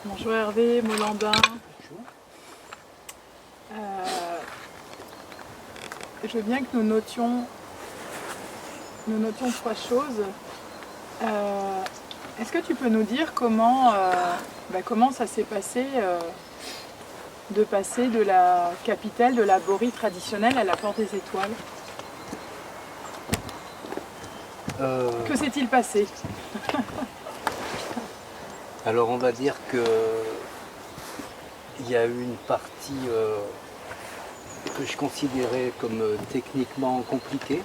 Bonjour Hervé, Molambin. Je veux bien que nous notions trois choses. Est-ce que tu peux nous dire comment ça s'est passé de passer de la capitale, de la Borie traditionnelle à la Porte des Étoiles? Que s'est-il passé? Alors on va dire que il y a eu une partie que je considérais comme techniquement compliquée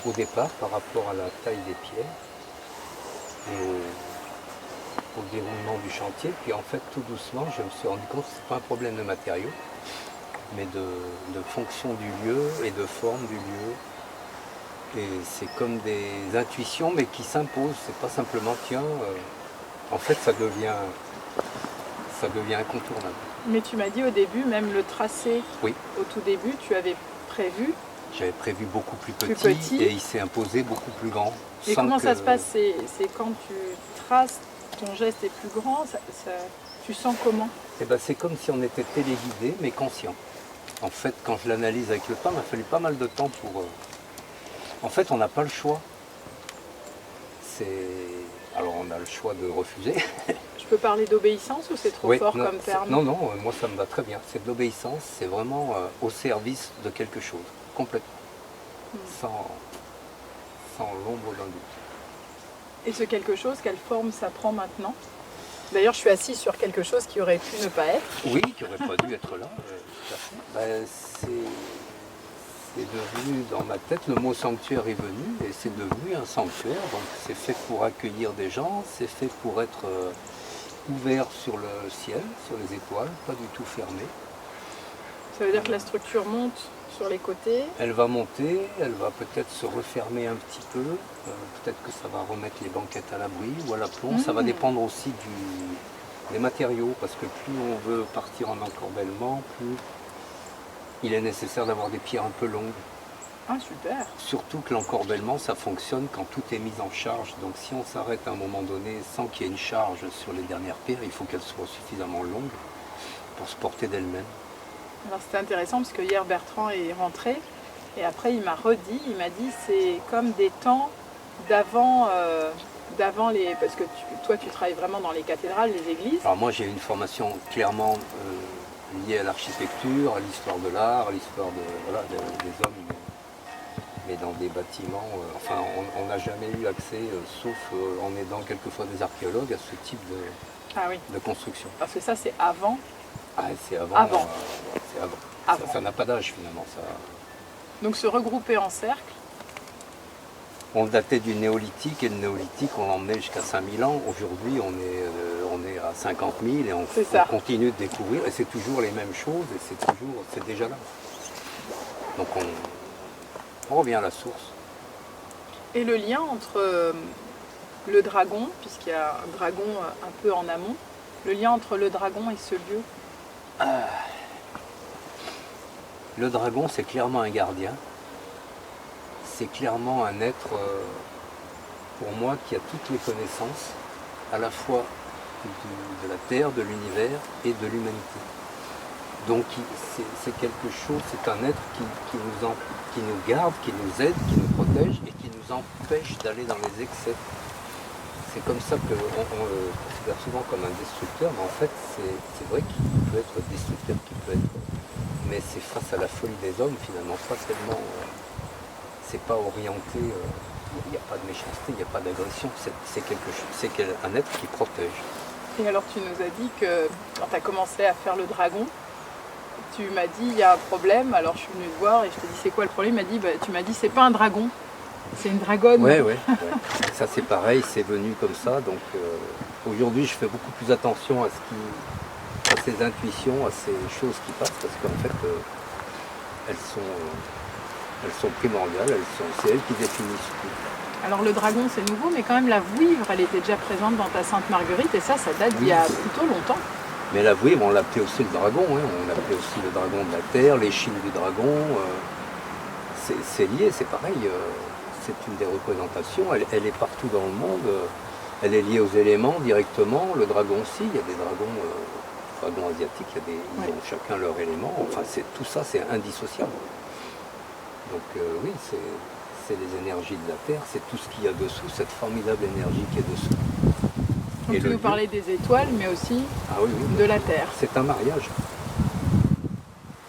au départ par rapport à la taille des pierres et au déroulement du chantier. Puis en fait tout doucement je me suis rendu compte que ce n'est pas un problème de matériaux mais de fonction du lieu et de forme du lieu. Et c'est comme des intuitions mais qui s'imposent, c'est pas simplement tiens... En fait, ça devient incontournable. Mais tu m'as dit au début, même le tracé, oui. Au tout début, tu avais prévu. J'avais prévu beaucoup plus petit et il s'est imposé beaucoup plus grand. Et comment ça se passe? C'est quand tu traces, ton geste est plus grand, tu sens comment? Eh ben, c'est comme si on était téléguidé, mais conscient. En fait, quand je l'analyse avec le temps, il m'a fallu pas mal de temps pour... En fait, on n'a pas le choix. Alors on a le choix de refuser. Je peux parler d'obéissance ou c'est trop fort comme terme? Non, moi ça me va très bien. C'est de l'obéissance, c'est vraiment au service de quelque chose, complètement. Sans l'ombre d'un doute. Et ce quelque chose, quelle forme ça prend maintenant? D'ailleurs, je suis assise sur quelque chose qui aurait pu ne pas être. Oui, qui n'aurait pas dû être là. C'est devenu, dans ma tête, le mot sanctuaire est venu et c'est devenu un sanctuaire. Donc c'est fait pour accueillir des gens, c'est fait pour être ouvert sur le ciel, sur les étoiles, pas du tout fermé. Ça veut dire que la structure monte sur les côtés? Elle va monter, elle va peut-être se refermer un petit peu, peut-être que ça va remettre les banquettes à l'abri ou à l'aplomb. Ça va dépendre aussi des matériaux, parce que plus on veut partir en encorbellement, plus il est nécessaire d'avoir des pierres un peu longues. Ah super! Surtout que l'encorbellement, ça fonctionne quand tout est mis en charge. Donc si on s'arrête à un moment donné sans qu'il y ait une charge sur les dernières pierres, il faut qu'elles soient suffisamment longues pour se porter d'elles-mêmes. Alors c'était intéressant parce que hier Bertrand est rentré et après il m'a redit, il m'a dit c'est comme des temps d'avant les... Parce que toi tu travailles vraiment dans les cathédrales, les églises. Alors moi j'ai une formation clairement liée à l'architecture, à l'histoire de l'art, à l'histoire des hommes Mais dans des bâtiments, enfin on n'a jamais eu accès, sauf en aidant quelquefois des archéologues, à ce type Ah oui, de construction. parce que ça c'est avant. Ah, c'est avant. Avant. C'est avant. Avant. Ça n'a pas d'âge finalement. Ça. Donc se regrouper en cercle. On le datait du néolithique et le néolithique on l'emmenait jusqu'à 5000 ans. Aujourd'hui on est à 50 000 et on continue de découvrir et c'est toujours les mêmes choses et c'est déjà là. Donc on revient à la source. Et le lien entre le dragon, puisqu'il y a un dragon un peu en amont, le lien entre le dragon et ce lieu. Le dragon c'est clairement un gardien. C'est clairement un être, pour moi, qui a toutes les connaissances, à la fois de la Terre, de l'univers et de l'humanité. Donc c'est quelque chose, c'est un être qui nous garde, qui nous aide, qui nous protège et qui nous empêche d'aller dans les excès. C'est comme ça qu'on le considère souvent comme un destructeur, mais en fait c'est vrai qu'il peut être destructeur, mais c'est face à la folie des hommes finalement, pas tellement... c'est pas orienté, il n'y a pas de méchanceté, il n'y a pas d'agression, c'est quelque chose, c'est un être qui protège. Et alors tu nous as dit que quand tu as commencé à faire le dragon, tu m'as dit il y a un problème, alors je suis venue te voir et je t'ai dit c'est quoi le problème, tu m'as dit c'est pas un dragon, c'est une dragonne. Ouais. Ça c'est pareil, c'est venu comme ça, donc aujourd'hui je fais beaucoup plus attention à ces intuitions, à ces choses qui passent, parce qu'en fait elles sont primordiales, c'est elles qui définissent tout. Alors le dragon c'est nouveau, mais quand même la vouivre elle était déjà présente dans ta Sainte Marguerite et ça date d'il y a plutôt longtemps. Mais la vouivre on l'appelait aussi le dragon, hein. On l'appelait aussi le dragon de la terre, l'échine du dragon, c'est lié, c'est pareil, c'est une des représentations, elle est partout dans le monde, elle est liée aux éléments directement, le dragon aussi, il y a des dragons asiatiques, ils ont chacun leur élément, enfin tout ça c'est indissociable. Donc oui, c'est les énergies de la Terre, c'est tout ce qu'il y a dessous, cette formidable énergie qui est dessous. Donc tu nous parlais des étoiles, mais aussi de la Terre. C'est un mariage.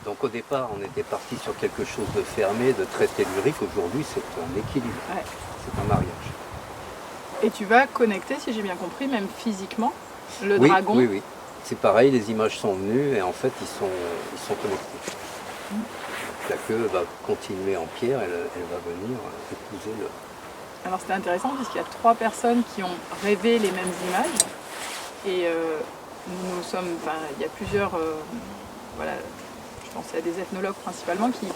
Donc au départ, on était parti sur quelque chose de fermé, de très tellurique. Aujourd'hui, c'est un équilibre. Ouais. C'est un mariage. Et tu vas connecter, si j'ai bien compris, même physiquement, le dragon. Oui. C'est pareil, les images sont venues et en fait, ils sont connectés. La queue va continuer en pierre, elle va venir épouser le... Alors c'était intéressant puisqu'il y a 3 personnes qui ont rêvé les mêmes images et nous sommes, il y a plusieurs, je pense à des ethnologues principalement qui,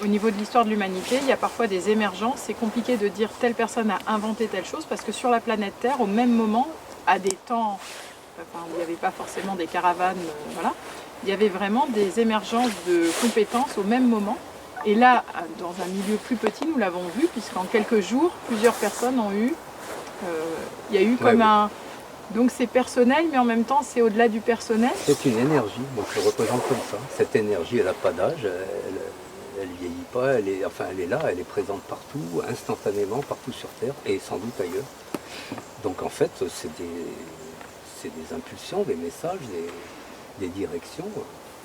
au niveau de l'histoire de l'humanité, il y a parfois des émergences, c'est compliqué de dire telle personne a inventé telle chose parce que sur la planète Terre, au même moment, à des temps où il n'y avait pas forcément des caravanes, il y avait vraiment des émergences de compétences au même moment. Et là, dans un milieu plus petit, nous l'avons vu, puisqu'en quelques jours, plusieurs personnes ont eu... il y a eu comme un... Donc c'est personnel, mais en même temps, c'est au-delà du personnel. C'est une énergie, donc je le représente comme ça. Cette énergie, elle n'a pas d'âge, elle ne vieillit pas, elle est là, elle est présente partout, instantanément, partout sur Terre, et sans doute ailleurs. Donc en fait, c'est des impulsions, des messages, des directions.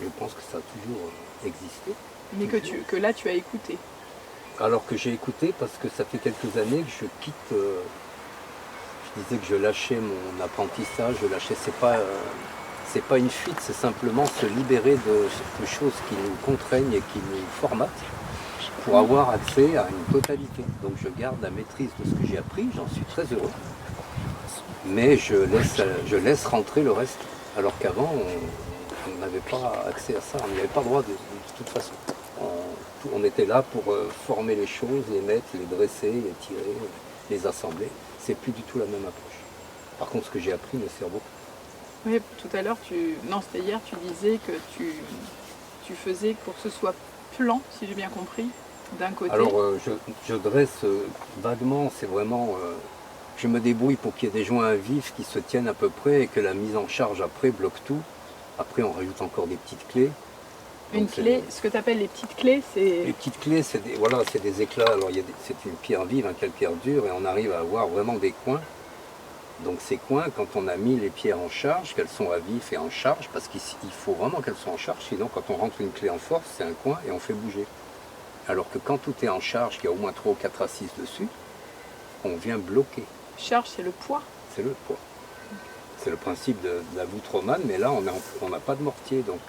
Je pense que ça a toujours existé. Mais que là tu as écouté. Alors que j'ai écouté parce que ça fait quelques années que je quitte, je disais que je lâchais mon apprentissage, c'est pas une fuite, c'est simplement se libérer de choses qui nous contraignent et qui nous formatent pour avoir accès à une totalité. Donc je garde la maîtrise de ce que j'ai appris, j'en suis très heureux, mais je laisse rentrer le reste, alors qu'avant on n'avait pas accès à ça, on n'y avait pas droit de toute façon. On était là pour former les choses, les mettre, les dresser, les tirer, les assembler. C'est plus du tout la même approche. Par contre, ce que j'ai appris me sert beaucoup. Oui, tout à l'heure, c'était hier, tu disais que tu faisais pour que ce soit plan, si j'ai bien compris, d'un côté. Alors, je dresse vaguement, c'est vraiment... je me débrouille pour qu'il y ait des joints vifs qui se tiennent à peu près et que la mise en charge après bloque tout. Après, on rajoute encore des petites clés. Une clé, ce que tu appelles les petites clés, c'est... Les petites clés, c'est des éclats. Alors, c'est une pierre vive, un calcaire dur, et on arrive à avoir vraiment des coins. Donc ces coins, quand on a mis les pierres en charge, qu'elles sont à vif et en charge, parce qu'il faut vraiment qu'elles soient en charge, sinon quand on rentre une clé en force, c'est un coin et on fait bouger. Alors que quand tout est en charge, qu'il y a au moins 3 ou 4 assises dessus, on vient bloquer. Charge, c'est le poids. C'est le poids. C'est le principe de la voûte romane, mais là, on n'a pas de mortier, donc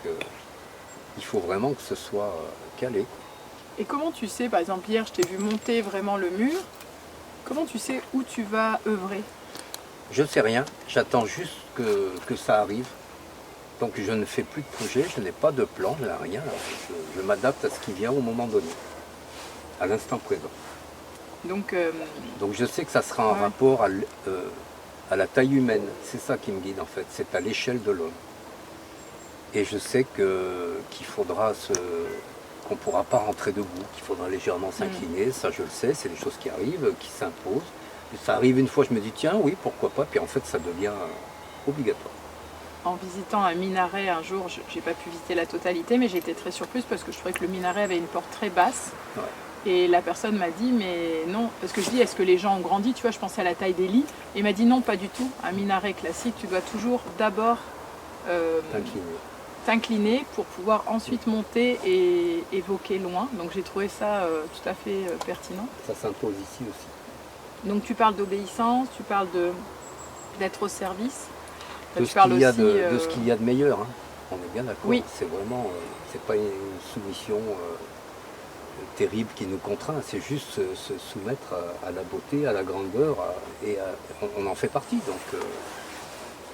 il faut vraiment que ce soit calé. Et comment tu sais, par exemple, hier, je t'ai vu monter vraiment le mur, comment tu sais où tu vas œuvrer? Je ne sais rien, j'attends juste que ça arrive. Donc je ne fais plus de projet, je n'ai pas de plan, je n'ai rien. Je m'adapte à ce qui vient au moment donné, à l'instant présent. Donc je sais que ça sera en ouais. rapport à la taille humaine. C'est ça qui me guide en fait, c'est à l'échelle de l'homme. Et je sais qu'il faudra qu'on ne pourra pas rentrer debout, qu'il faudra légèrement s'incliner, ça je le sais, c'est des choses qui arrivent, qui s'imposent. Ça arrive une fois, je me dis tiens oui, pourquoi pas, puis en fait ça devient obligatoire. En visitant un minaret un jour, j'ai pas pu visiter la totalité, mais j'ai été très surprise parce que je trouvais que le minaret avait une porte très basse. Ouais. Et la personne m'a dit, mais non, parce que je dis, est-ce que les gens ont grandi? Tu vois, je pensais à la taille des lits. Et il m'a dit, non, pas du tout. Un minaret classique, tu dois toujours d'abord t'incliner pour pouvoir ensuite monter et évoquer loin. Donc j'ai trouvé ça tout à fait pertinent. Ça s'impose ici aussi. Donc tu parles d'obéissance, tu parles d'être au service. De ce qu'il y a de meilleur, hein. On est bien d'accord. Oui. C'est vraiment, c'est pas une soumission terrible qui nous contraint, c'est juste se soumettre à la beauté, à la grandeur, on en fait partie. Donc,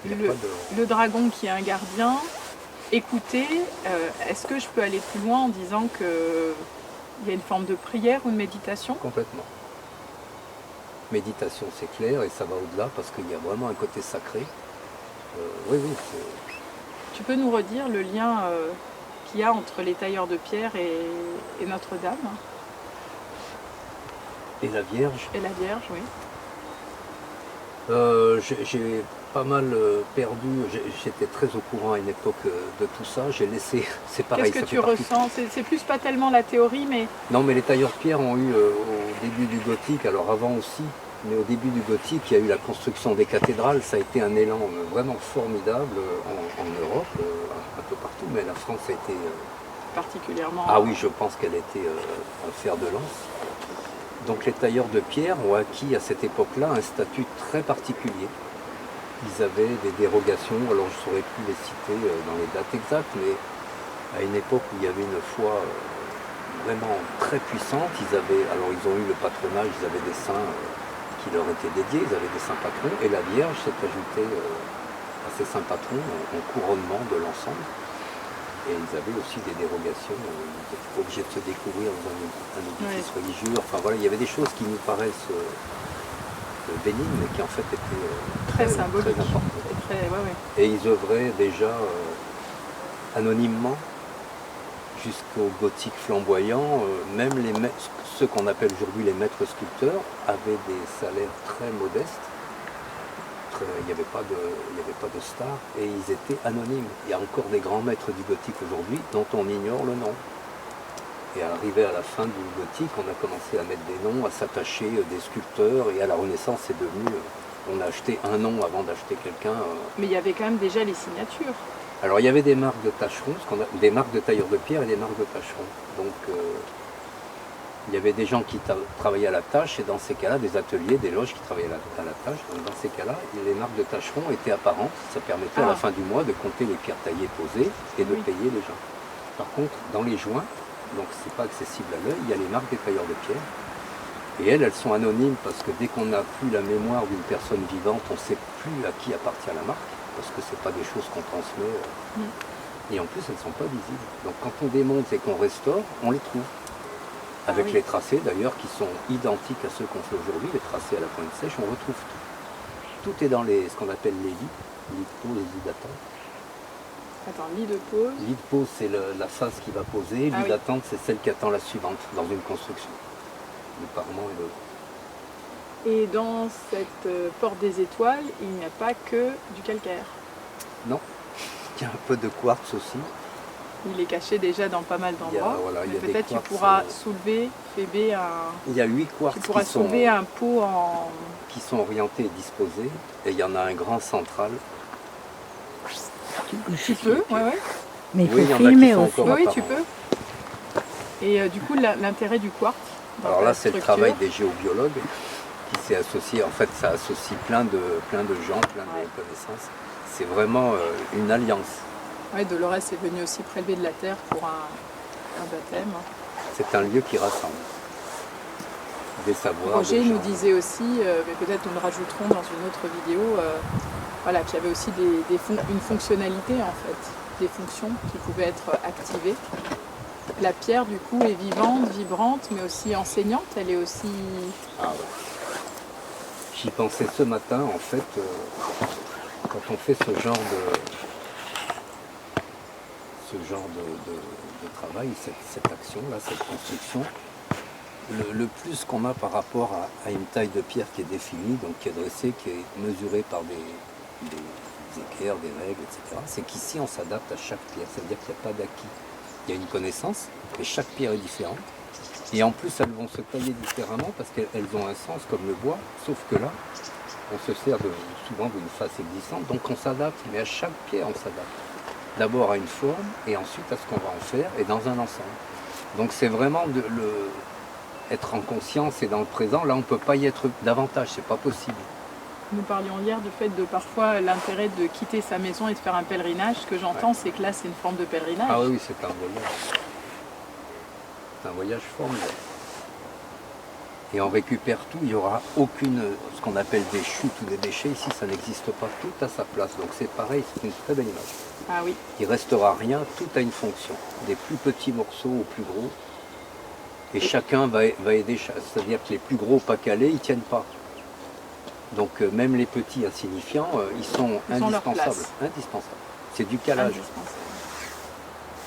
le dragon qui est un gardien, écoutez, est-ce que je peux aller plus loin en disant qu'il y a une forme de prière ou de méditation? Complètement. Méditation, c'est clair, et ça va au-delà parce qu'il y a vraiment un côté sacré. Oui. Tu peux nous redire le lien qu'il y a entre les tailleurs de pierre et Notre-Dame? Et la Vierge? Et la Vierge, oui. J'ai pas mal perdu, j'étais très au courant à une époque de tout ça, j'ai laissé, c'est pareil. Qu'est-ce que tu ressens? C'est plus pas tellement la théorie, mais... Non, mais les tailleurs de pierre ont eu au début du gothique, alors avant aussi, mais au début du gothique, il y a eu la construction des cathédrales, ça a été un élan vraiment formidable en Europe, un peu partout, mais la France a été... particulièrement... Ah oui, je pense qu'elle était un fer de lance. Donc les tailleurs de pierre ont acquis à cette époque-là un statut très particulier. Ils avaient des dérogations, alors je ne saurais plus les citer dans les dates exactes, mais à une époque où il y avait une foi vraiment très puissante, ils ont eu le patronage, ils avaient des saints qui leur étaient dédiés, ils avaient des saints patrons, et la Vierge s'est ajoutée à ces saints patrons en couronnement de l'ensemble. Et ils avaient aussi des dérogations, ils étaient obligés de se découvrir dans un édifice religieux. Enfin voilà, il y avait des choses qui nous paraissent bénignes, mais qui en fait étaient très symboliques. Très importantes. Et Et ils œuvraient déjà anonymement jusqu'au gothique flamboyant. Même ceux qu'on appelle aujourd'hui les maîtres sculpteurs avaient des salaires très modestes. Il n'y avait pas de stars et ils étaient anonymes. Il y a encore des grands maîtres du gothique aujourd'hui dont on ignore le nom. Et arrivé à la fin du gothique, on a commencé à mettre des noms, à s'attacher des sculpteurs, et à la Renaissance, c'est devenu... on a acheté un nom avant d'acheter quelqu'un. Mais il y avait quand même déjà les signatures. Alors il y avait des marques de tâcherons, des marques de tailleurs de pierre et des marques de tâcherons. Donc il y avait des gens qui travaillaient à la tâche, et dans ces cas-là, des ateliers, des loges qui travaillaient à la tâche. Donc dans ces cas-là, les marques de tâcherons étaient apparentes. Ça permettait à la fin du mois de compter les pierres taillées posées et de payer les gens. Par contre, dans les joints, donc c'est pas accessible à l'œil, il y a les marques des tailleurs de pierre. Et elles sont anonymes parce que dès qu'on n'a plus la mémoire d'une personne vivante, on ne sait plus à qui appartient la marque, parce que ce n'est pas des choses qu'on transmet. Et en plus, elles ne sont pas visibles. Donc quand on démonte et qu'on restaure, on les trouve. Avec les tracés d'ailleurs qui sont identiques à ceux qu'on fait aujourd'hui, les tracés à la pointe sèche, on retrouve tout. Tout est dans ce qu'on appelle les lits de pose, les lits d'attente. Attends, lit de pose. Lit de pose, c'est la phase qui va poser. Lit d'attente, c'est celle qui attend la suivante dans une construction. Le parement et le... Et dans cette porte des étoiles, il n'y a pas que du calcaire. Non, il y a un peu de quartz aussi. Il est caché déjà dans pas mal d'endroits. Peut-être tu quartz, pourras soulever, Phébé, il y a 8 quartz tu pourras soulever un pot qui sont orientés et disposés. Et il y en a un grand central. Tu peux, ouais. Mais il faut filmer aussi. Oui, tu peux. Et du coup, l'intérêt du quartz dans Alors ta là, c'est le structure, travail des géobiologues qui s'est associé. En fait, ça associe plein de gens, plein de connaissances. C'est vraiment une alliance. ouais, Dolores est venue aussi prélever de la terre pour un baptême. C'est un lieu qui rassemble des savoirs. Roger des nous gens. disait aussi, mais peut-être nous le rajouterons dans une autre vidéo, voilà, qu'il y avait aussi une fonctionnalité en fait, des fonctions qui pouvaient être activées. La pierre du coup est vivante, vibrante, mais aussi enseignante, elle est aussi... Ah ouais. J'y pensais ce matin, en fait, quand on fait ce genre de travail, cette action-là, cette construction, le plus qu'on a par rapport à une taille de pierre qui est définie, donc qui est dressée, qui est mesurée par des équerres, des règles, etc., c'est qu'ici on s'adapte à chaque pierre, c'est-à-dire qu'il n'y a pas d'acquis. Il y a une connaissance, et chaque pierre est différente. Et en plus, elles vont se tailler différemment parce qu'elles ont un sens comme le bois, sauf que là, on se sert souvent d'une face existante, donc on s'adapte, mais à chaque pierre on s'adapte. D'abord à une forme, et ensuite à ce qu'on va en faire, et dans un ensemble. Donc c'est vraiment être en conscience et dans le présent. Là, on ne peut pas y être davantage, c'est pas possible. Nous parlions hier du fait de parfois l'intérêt de quitter sa maison et de faire un pèlerinage. Ce que j'entends, c'est que là, c'est une forme de pèlerinage. Ah oui, c'est un voyage. C'est un voyage formidable. Et on récupère tout, il n'y aura aucune, ce qu'on appelle des chutes ou des déchets. Ici, ça n'existe pas, tout à sa place. Donc c'est pareil, c'est une très belle image. Ah oui. Il ne restera rien, tout a une fonction. Des plus petits morceaux aux plus gros. Et chacun va aider, c'est-à-dire que les plus gros pas calés, ils ne tiennent pas. Donc même les petits insignifiants, ils sont indispensables. Indispensables. C'est du calage.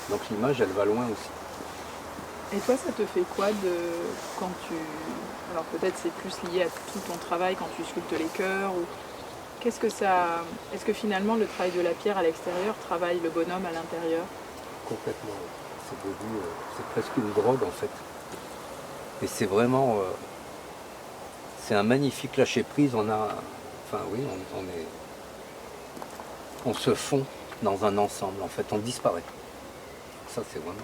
Donc l'image, elle va loin aussi. Et toi, ça te fait quoi quand tu... Alors peut-être c'est plus lié à tout ton travail quand tu sculptes les cœurs ou... Qu'est-ce que ça... Est-ce que finalement le travail de la pierre à l'extérieur travaille le bonhomme à l'intérieur? Complètement. C'est devenu... c'est presque une drogue en fait. Et c'est vraiment... c'est un magnifique lâcher-prise. On a... Enfin oui, on se fond dans un ensemble en fait. On disparaît. Ça c'est vraiment...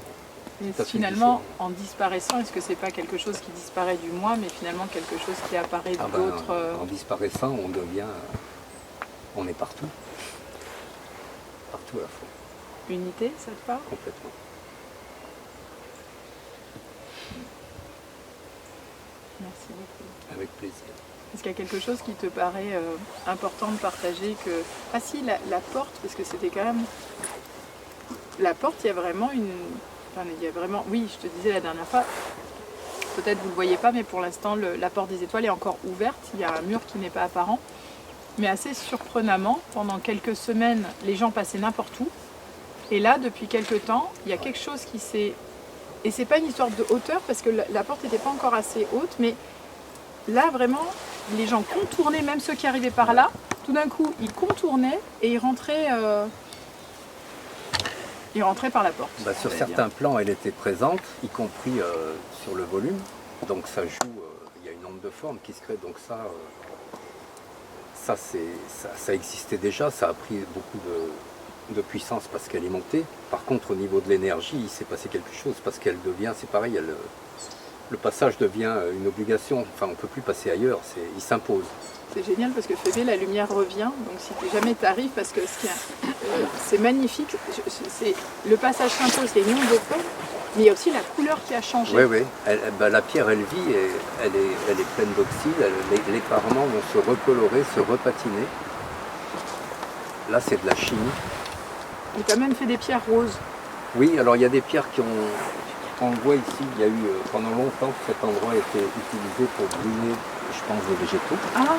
Et finalement, en disparaissant, est-ce que c'est pas quelque chose qui disparaît du moi, mais finalement quelque chose qui apparaît d'autres... En disparaissant, on devient... on est partout. Partout à la fois. Unité, ça te parle? Complètement. Merci beaucoup. Avec plaisir. Est-ce qu'il y a quelque chose qui te paraît important de partager que... Ah si, la porte, parce que c'était quand même... La porte, il y a vraiment une... Enfin, il y a vraiment... Oui, je te disais la dernière fois, peut-être vous ne le voyez pas, mais pour l'instant, la porte des étoiles est encore ouverte. Il y a un mur qui n'est pas apparent. Mais assez surprenamment, pendant quelques semaines, les gens passaient n'importe où. Et là, depuis quelques temps, il y a quelque chose qui s'est... Et c'est pas une histoire de hauteur, parce que la porte n'était pas encore assez haute, mais là, vraiment, les gens contournaient, même ceux qui arrivaient par là. Tout d'un coup, ils contournaient et ils rentraient... Il rentrait par la porte. Sur certains plans, elle était présente, y compris sur le volume. Donc ça joue, il y a une onde de forme qui se crée. Donc ça existait déjà, ça a pris beaucoup de puissance parce qu'elle est montée. Par contre, au niveau de l'énergie, il s'est passé quelque chose parce qu'elle devient, c'est pareil, le passage devient une obligation. Enfin, on ne peut plus passer ailleurs, il s'impose. C'est génial parce que Phébé, la lumière revient, donc si jamais tu arrives, parce que c'est magnifique, le passage s'impose, il y a une onde de feu, mais il y a aussi la couleur qui a changé. Oui, oui, la pierre elle vit, et elle est pleine d'oxyde, les parements vont se recolorer, se repatiner. Là c'est de la chimie. Et tu as même fait des pierres roses. Oui, alors il y a des pierres qui ont... On le voit ici, il y a eu pendant longtemps cet endroit a été utilisé pour brûler, je pense, des végétaux. Ah.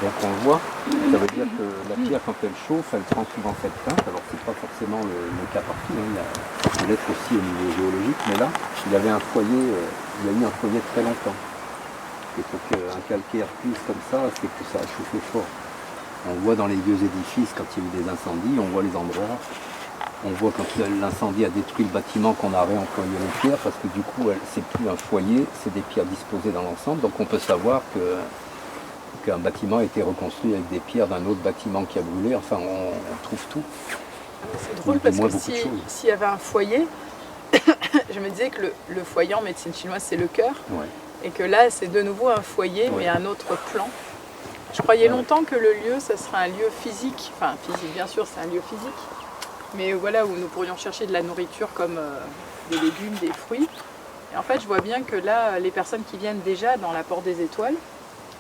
Donc on le voit, ça veut dire que la pierre quand elle chauffe, elle prend souvent cette teinte. Alors c'est pas forcément le cas partout, hein. Ça peut l'être aussi au niveau géologique, mais là, il y avait un foyer, il y a eu un foyer très longtemps. Et pour qu'un calcaire puisse comme ça, c'est que ça a chauffé fort. On voit dans les vieux édifices, quand il y a eu des incendies, on voit les endroits. On voit quand l'incendie a détruit le bâtiment qu'on a réemployé les pierres, parce que du coup, c'est plus un foyer, c'est des pierres disposées dans l'ensemble. Donc on peut savoir qu'un bâtiment a été reconstruit avec des pierres d'un autre bâtiment qui a brûlé. Enfin, on trouve tout. C'est drôle parce que s'il y avait un foyer, je me disais que le foyer en médecine chinoise, c'est le cœur. Ouais. Et que là, c'est de nouveau un foyer, mais un autre plan. Je croyais longtemps que le lieu, ça serait un lieu physique. Enfin, physique, bien sûr, c'est un lieu physique. Mais voilà, où nous pourrions chercher de la nourriture comme des légumes, des fruits. Et en fait, je vois bien que là, les personnes qui viennent déjà dans la Porte des Étoiles,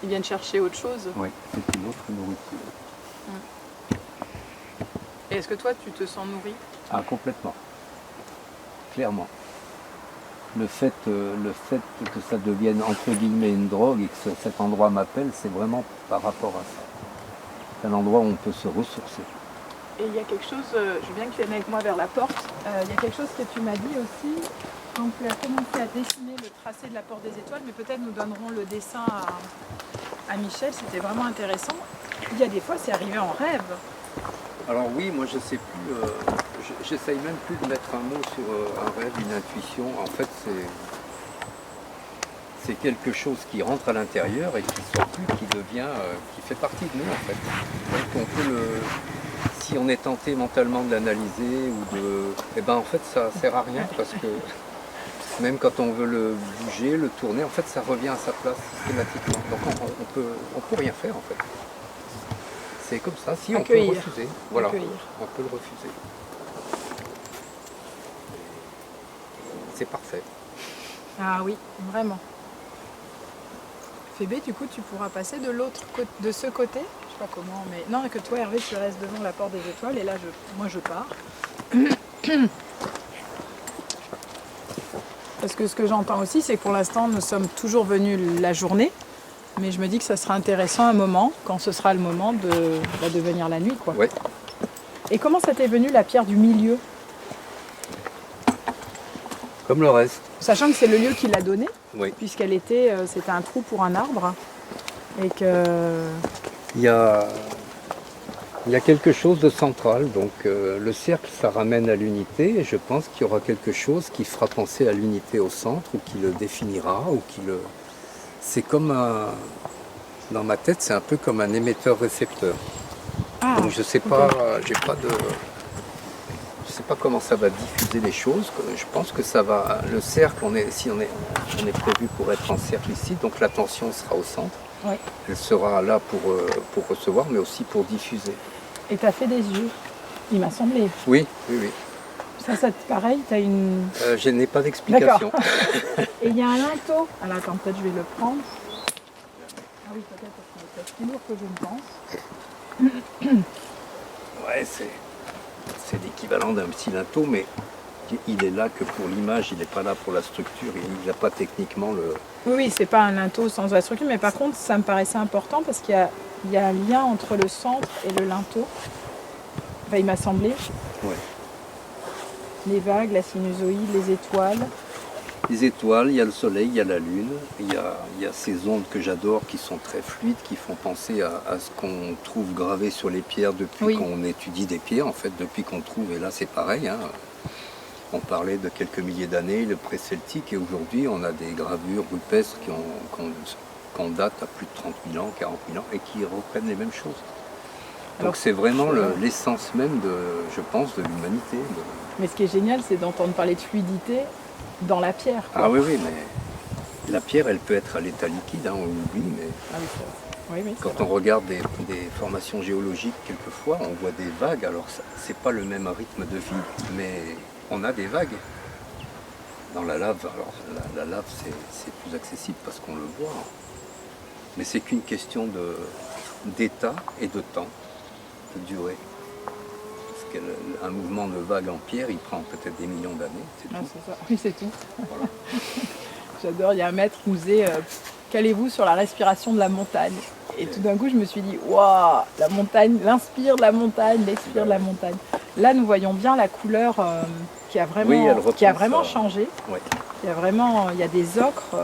ils viennent chercher autre chose. Oui, c'est une autre nourriture. Et est-ce que toi, tu te sens nourri? Ah, complètement. Clairement. Le fait que ça devienne entre guillemets une drogue et que cet endroit m'appelle, c'est vraiment par rapport à ça. C'est un endroit où on peut se ressourcer. Et il y a quelque chose, je veux bien que tu viennes avec moi vers la porte, il y a quelque chose que tu m'as dit aussi, quand tu as commencé à dessiner le tracé de la Porte des Étoiles, mais peut-être nous donnerons le dessin à Michel, c'était vraiment intéressant. Il y a des fois, c'est arrivé en rêve. Alors oui, moi je sais plus, j'essaye même plus de mettre un mot sur un rêve, une intuition. En fait, c'est quelque chose qui rentre à l'intérieur et qui sort plus, qui devient, qui fait partie de nous en fait. Donc on peut si on est tenté mentalement de l'analyser ou de, eh ben en fait ça sert à rien parce que même quand on veut le bouger, le tourner, en fait ça revient à sa place systématiquement. Donc on peut rien faire en fait. C'est comme ça, si on peut le refuser. Voilà, on peut le refuser. C'est parfait. Ah oui, vraiment. Phébé, du coup, tu pourras passer de ce côté. Je sais pas comment, mais non, que toi, Hervé, tu restes devant la Porte des Étoiles et là, moi, je pars. Parce que ce que j'entends aussi, c'est que pour l'instant, nous sommes toujours venus la journée. Mais je me dis que ça sera intéressant un moment, quand ce sera le moment de venir la nuit, quoi. Ouais. Et comment ça t'est venu la pierre du milieu? Comme le reste. Sachant que c'est le lieu qui l'a donnée, oui. Puisqu'elle était, c'était un trou pour un arbre, et que... Il y a quelque chose de central, donc le cercle ça ramène à l'unité, et je pense qu'il y aura quelque chose qui fera penser à l'unité au centre, ou qui le définira, ou qui le... C'est comme dans ma tête, c'est un peu comme un émetteur-récepteur. Ah, donc je sais pas, je sais pas comment ça va diffuser les choses. Je pense que ça va. Le cercle, on est prévu pour être en cercle ici, donc l'attention sera au centre. Oui. Elle sera là pour recevoir, mais aussi pour diffuser. Et tu as fait des yeux, il m'a semblé. Oui. Ça pareil, tu as une... je n'ai pas d'explication. Et il y a un linteau. Alors attends, peut-être je vais le prendre. Ah oui, peut-être parce qu'il est peut-être plus lourd que je ne pense. Ouais, c'est l'équivalent d'un petit linteau, mais il est là que pour l'image, il n'est pas là pour la structure, il n'a pas techniquement le... Oui, c'est pas un linteau sans la structure, mais par contre, ça me paraissait important parce qu'il y a un lien entre le centre et le linteau. Enfin, il m'a semblé. Ouais. Les vagues, la sinusoïde, les étoiles. Les étoiles, il y a le soleil, il y a la lune, il y a ces ondes que j'adore qui sont très fluides, qui font penser à ce qu'on trouve gravé sur les pierres depuis qu'on étudie des pierres, en fait, depuis qu'on trouve, et là c'est pareil, hein. On parlait de quelques milliers d'années, le pré-celtique, et aujourd'hui on a des gravures rupestres qu'on date à plus de 30 000 ans, 40 000 ans, et qui reprennent les mêmes choses. Donc c'est vraiment l'essence même, je pense, de l'humanité. Mais ce qui est génial, c'est d'entendre parler de fluidité dans la pierre, quoi. Ah oui, mais la pierre, elle peut être à l'état liquide, hein, on l'oublie, mais quand on regarde des formations géologiques, quelquefois, on voit des vagues. Alors, c'est pas le même rythme de vie, mais on a des vagues. Dans la lave, alors la lave, c'est plus accessible parce qu'on le voit. Mais c'est qu'une question d'état et de temps, de durée. Un mouvement de vague en pierre, il prend peut-être des millions d'années, c'est tout. C'est ça. Oui, c'est tout. Voilà. J'adore, il y a un maître qui nous disait calez-vous sur la respiration de la montagne. Et tout d'un coup, je me suis dit waouh, la montagne, l'inspire de la montagne, l'expire de la montagne. Là, nous voyons bien la couleur qui a vraiment changé. Oui. Il y a des ocres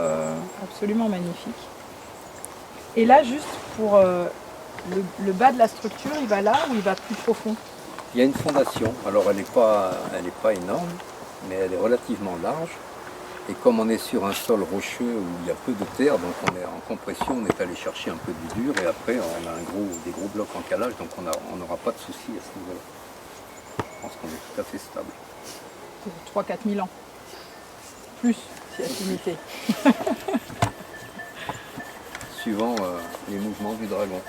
absolument magnifiques. Et là, juste pour le bas de la structure, il va là ou il va plus profond? Il y a une fondation, alors elle n'est pas énorme, mais elle est relativement large. Et comme on est sur un sol rocheux où il y a peu de terre, donc on est en compression, on est allé chercher un peu du dur et après on a des gros blocs en calage, donc on n'aura pas de soucis à ce niveau-là. Je pense qu'on est tout à fait stable. Pour 3 000 à 4 000 ans. plus si affinité. Suivant les mouvements du dragon.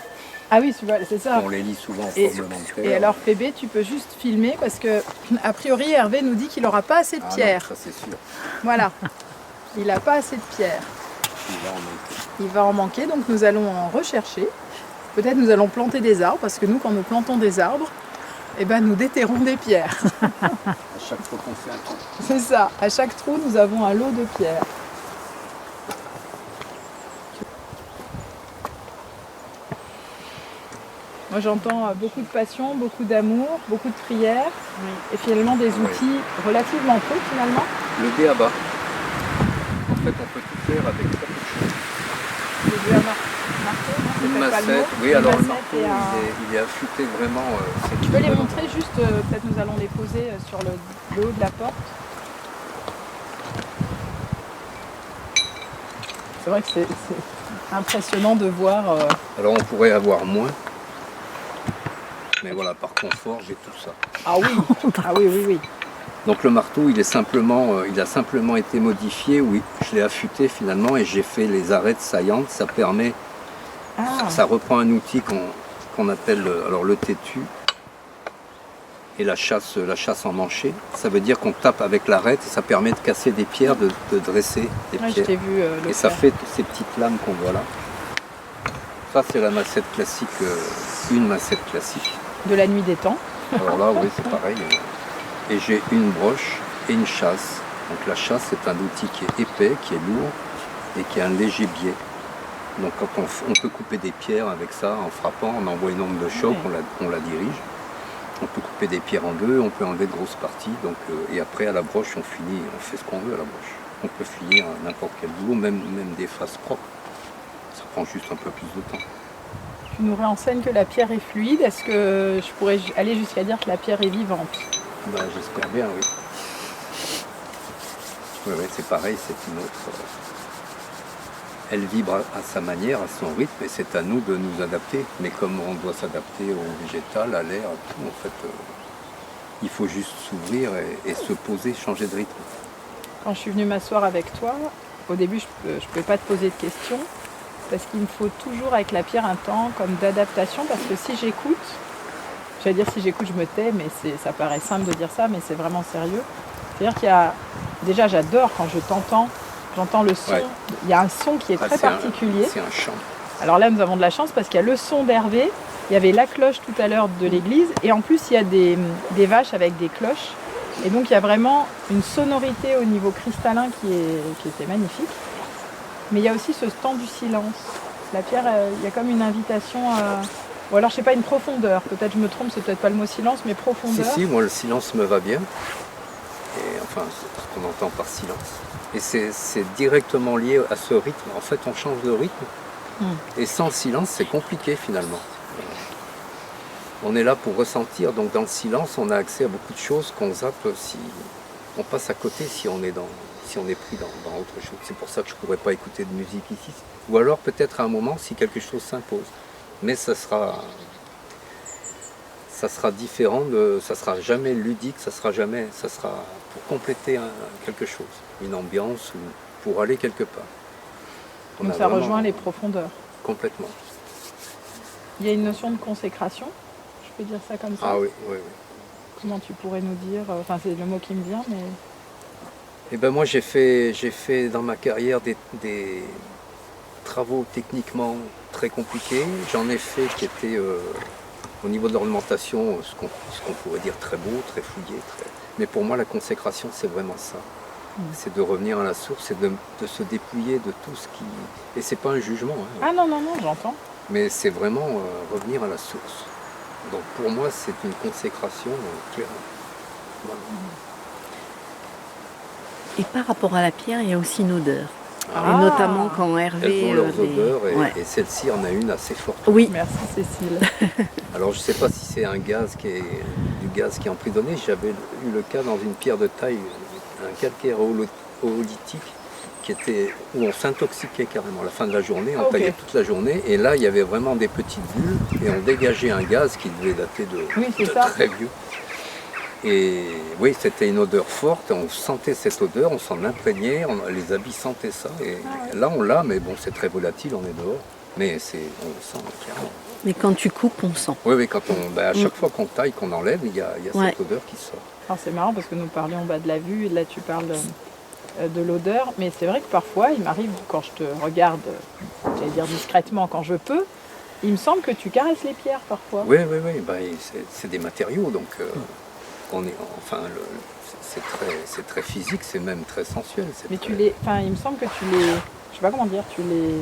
Ah oui, c'est ça. On les lit souvent en Et, forme de terre. et alors Phébé, tu peux juste filmer parce que a priori Hervé nous dit qu'il n'aura pas assez de pierres. Non, ça c'est sûr. Voilà, il n'a pas assez de pierres. Il va en manquer. Il va en manquer, donc nous allons en rechercher. Peut-être nous allons planter des arbres parce que nous, quand nous plantons des arbres, eh ben, nous déterrons des pierres. À chaque fois qu'on fait un trou. C'est ça. À chaque trou, nous avons un lot de pierres. Moi, j'entends beaucoup de passion, beaucoup d'amour, beaucoup de prières et finalement des outils relativement peu finalement. Le B.A.B.A. En fait, on peut tout faire avec très peu de choses. Le marteau, non, c'est Une peut-être pas le massette, mot. oui, Une alors le massette marteau, et un- il est affûté vraiment. Tu peux les montrer juste, peut-être nous allons les poser sur le haut de la porte. C'est vrai que c'est impressionnant de voir. Alors on pourrait avoir moins. Mais voilà, par confort, j'ai tout ça. Ah oui, ah oui, oui, oui. Donc le marteau, il a simplement été modifié, oui. Je l'ai affûté finalement et j'ai fait les arêtes saillantes. Ça permet, ça reprend un outil qu'on appelle alors le têtu et la chasse en manché. Ça veut dire qu'on tape avec l'arête et ça permet de casser des pierres, de dresser des Ouais, je pierres. t'ai vu le Et ça faire. fait ces petites lames qu'on voit là. Ça c'est la massette classique, une massette classique. De la nuit des temps. Alors là, oui, c'est pareil. Et j'ai une broche et une chasse. Donc la chasse, c'est un outil qui est épais, qui est lourd et qui a un léger biais. Donc quand on peut couper des pierres avec ça en frappant, on envoie une onde de choc, on la dirige. On peut couper des pierres en deux, on peut enlever de grosses parties. Donc, et après, à la broche, on fait ce qu'on veut à la broche. On peut finir n'importe quel boulot, même des faces propres. Ça prend juste un peu plus de temps. Tu nous réenseignes que la pierre est fluide. Est-ce que je pourrais aller jusqu'à dire que la pierre est vivante? Ben, j'espère bien, oui. Oui, c'est pareil, c'est une autre. Elle vibre à sa manière, à son rythme, et c'est à nous de nous adapter. Mais comme on doit s'adapter au végétal, à l'air, à tout, en fait, il faut juste s'ouvrir et se poser, changer de rythme. Quand je suis venue m'asseoir avec toi, au début, je ne pouvais pas te poser de questions, parce qu'il me faut toujours avec la pierre un temps comme d'adaptation, parce que si j'écoute, j'allais dire si j'écoute, je me tais, mais ça paraît simple de dire ça, mais c'est vraiment sérieux. C'est-à-dire qu'il y a, déjà j'adore quand je t'entends, j'entends le son, il y a un son qui est très particulier. C'est un chant. Alors là, nous avons de la chance parce qu'il y a le son d'Hervé, il y avait la cloche tout à l'heure de l'église, et en plus il y a des vaches avec des cloches. Et donc il y a vraiment une sonorité au niveau cristallin qui était magnifique. Mais il y a aussi ce temps du silence. La pierre, il y a comme une invitation à... Ou alors je sais pas, une profondeur. Peut-être je me trompe, c'est peut-être pas le mot silence, mais profondeur. Si, moi le silence me va bien. Et enfin, c'est ce qu'on entend par silence. Et c'est directement lié à ce rythme. En fait, on change de rythme. Et sans le silence, c'est compliqué finalement. On est là pour ressentir. Donc dans le silence, on a accès à beaucoup de choses qu'on zappe si on passe à côté, si on est pris dans autre chose. C'est pour ça que je ne pourrais pas écouter de musique ici. Ou alors peut-être à un moment si quelque chose s'impose. Mais ça sera différent, ça sera jamais ludique, ça sera pour compléter quelque chose, une ambiance ou pour aller quelque part. Donc ça rejoint les profondeurs. Complètement. Il y a une notion de consécration, je peux dire ça comme ça. Ah oui, oui, oui. Comment tu pourrais nous dire, enfin c'est le mot qui me vient, mais... Eh ben moi j'ai fait dans ma carrière des travaux techniquement très compliqués. J'en ai fait qui étaient au niveau de l'ornementation, ce qu'on pourrait dire très beau, très fouillé. Mais pour moi la consécration c'est vraiment ça. C'est de revenir à la source et de se dépouiller de tout ce qui... Et c'est pas un jugement. Hein. Ah non, non, non, j'entends. Mais c'est vraiment revenir à la source. Donc pour moi c'est une consécration clairement. Voilà. Et par rapport à la pierre, il y a aussi une odeur. Ah. Et notamment quand Hervé... Elles ont leurs odeurs et celle-ci en a une assez forte. Oui. Merci Cécile. Alors je ne sais pas si c'est du gaz qui est emprisonné. J'avais eu le cas dans une pierre de taille, un calcaire oolithique où on s'intoxiquait carrément. À la fin de la journée, on taillait toute la journée et là il y avait vraiment des petites bulles et on dégageait un gaz qui devait dater de très vieux. Et oui, c'était une odeur forte, on sentait cette odeur, on s'en imprégnait, les habits sentaient ça. Et là, on l'a, mais bon, c'est très volatile, on est dehors. Mais on le sent clairement. Mais quand tu coupes, on sent. Oui, quand à chaque fois qu'on taille, qu'on enlève, il y a cette odeur qui sort. Alors, c'est marrant parce que nous parlions de la vue, et là tu parles de l'odeur, mais c'est vrai que parfois, il m'arrive, quand je te regarde, j'allais dire discrètement, quand je peux, il me semble que tu caresses les pierres parfois. Oui, c'est des matériaux, donc c'est très physique, c'est même très sensuel. Mais il me semble que tu les, je sais pas comment dire, tu les...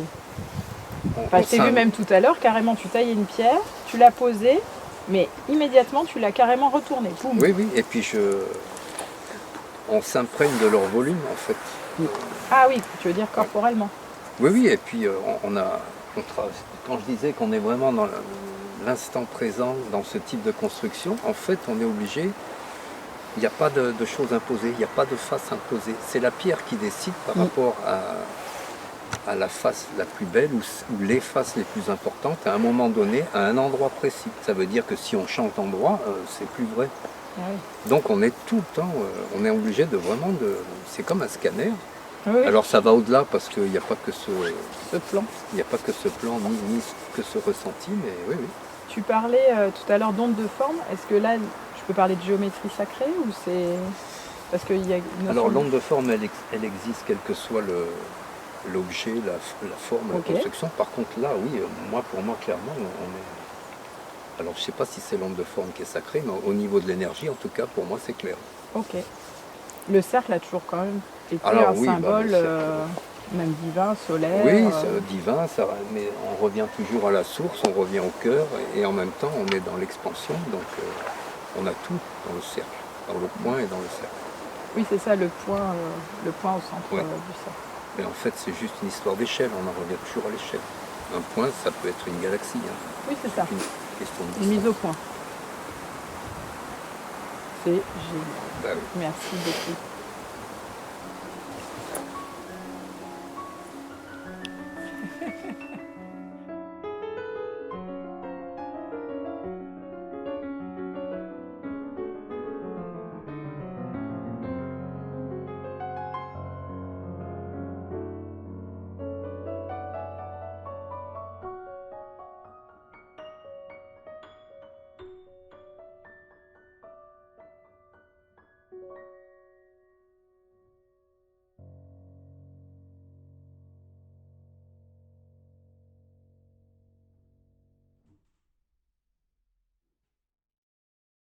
Enfin, je t'ai vu même tout à l'heure, carrément, tu taillais une pierre, tu l'as posée, mais immédiatement, tu l'as carrément retournée. Boum. Oui, et puis on s'imprègne de leur volume, en fait. Ah oui, tu veux dire corporellement. Oui, et puis quand je disais qu'on est vraiment dans l'instant présent, dans ce type de construction, en fait, on est obligé, il n'y a pas de choses imposées, il n'y a pas de face imposée. C'est la pierre qui décide par rapport à la face la plus belle ou les faces les plus importantes à un moment donné, à un endroit précis. Ça veut dire que si on change d'endroit, c'est plus vrai. Ah oui. Donc on est tout le temps, on est obligé de vraiment c'est comme un scanner. Oui. Alors ça va au-delà parce qu'il n'y a pas que ce plan. Il n'y a pas que ce plan ni que ce ressenti, mais oui. Tu parlais tout à l'heure d'onde de forme. Est-ce que là, je peux parler de géométrie sacrée ou c'est parce qu'il y a une Alors l'onde de forme, elle existe quel que soit l'objet, la forme, la construction. Par contre là, oui, pour moi clairement, on est. Alors je ne sais pas si c'est l'onde de forme qui est sacrée, mais au niveau de l'énergie, en tout cas, pour moi, c'est clair. Ok. Le cercle a toujours quand même été un symbole, même divin, solaire. Oui, divin, mais on revient toujours à la source, on revient au cœur, et en même temps, on est dans l'expansion, donc on a tout dans le cercle, dans le point et dans le cercle. Oui, c'est ça, le point au centre du cercle. Mais en fait, c'est juste une histoire d'échelle, on en revient toujours à l'échelle. Un point, ça peut être une galaxie. Oui, c'est ça. Une question de une distance. mise au point. C'est génial. Bah oui. Merci beaucoup.